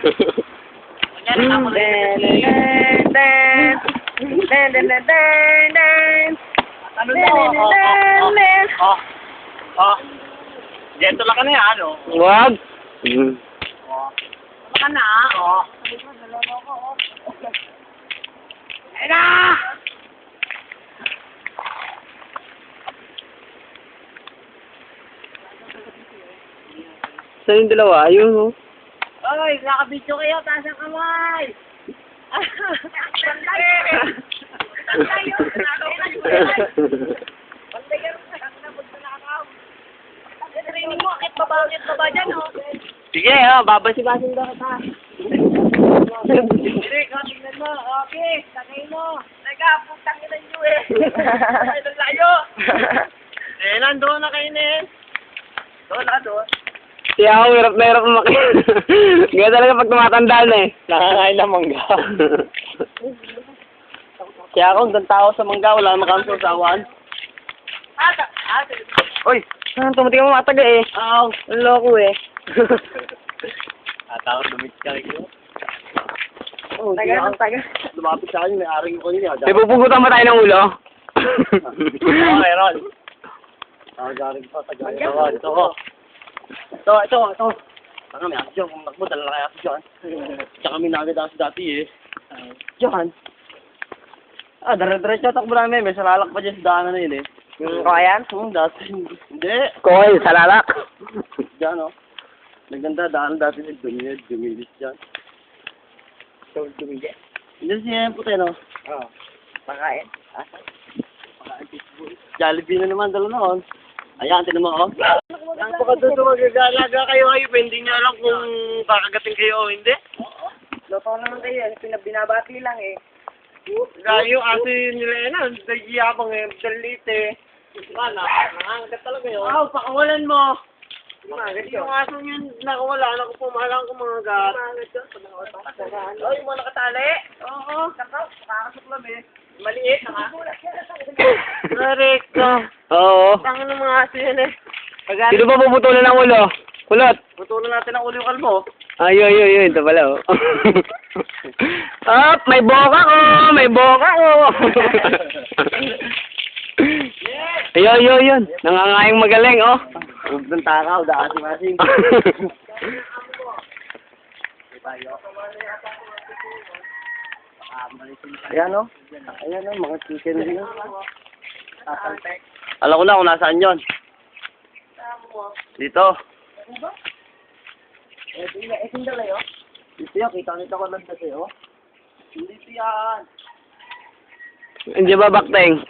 Ano mo? Dito lang ka na yan, ano? Wag. Ka na, Ayun na! Saan yung dalawa? Ayun, oh. Oy, nakabidyo kayo, taas ang kamay! Pantay! Pantay yun! Pantay yun! Nakakabot na nakakaw! Training mo, akit baba dyan, oh! Sige, oh. Babasi-basin daw kita. Sige, tingnan mo, okay, tagay mo! Nagaputang ina nyo eh! Ay, layo! Nandoon na kayo na eh! Doon. Kaya ako, hirap na hirap umakit. Kaya talaga pag tumatanda na eh. Nakakain ng mangga. Kaya ako, doon tao sa mangga, wala naman kami sa awan. Uy, tumating mo mataga eh. Aw, Ang loko eh. Takot dumit ka rin yun. Oh, taga. Lumapit sa akin, may aring ko yun. May pupugutan ba tayo ng ulo? Meron. Galing pa, tagaling. Ito. Saka may aksyon, kung nakbo, dala kaya aksyon. Tsaka may nagad ako dati eh. Diyan. Dire-diretso takbo namin, may salalak pa dyan sa daanan na yun eh. Kayan? Dati. Hindi. Koy, salalak. Diyan oh. Naganda, daan dati sa dumilis dyan. So, dumige. Hindi siya yung puti no? Oo. Pakain. Jollibee na naman, dala noon. Ayan, tinan mo oh. Baka doon magagalaga kayo kayo, hindi nyo alam kung kakagating kayo o hindi. Loto naman kayo, binabati lang eh. Gayo, kasi nila yan, nagyabang eh, dalit eh. Nangangagat talaga yun. Aw, pakawalan mo! Yung aso yun, nakawala, nakupumalang ko mga gat. Ay, yung mga nakatali? Oo. Nakakasuklam eh. Maliit, Correct ka. Oo. Tangan ng mga aso yun eh. Sino ba puputulan ng ulo? Kulot. Putulan natin ang ulo yung kalmo. Ayun. Ito pala, oh. Up! May boka ko! Ayun. Nangangayang magaling, oh. Huwag ng takaw, daan-masing. Ayan o. Mga chicken din. Alam ko na kung nasaan yun. Dito. Dito yan, kita ko lang dati oh. Dito yan. Hindi ba, Bakteng?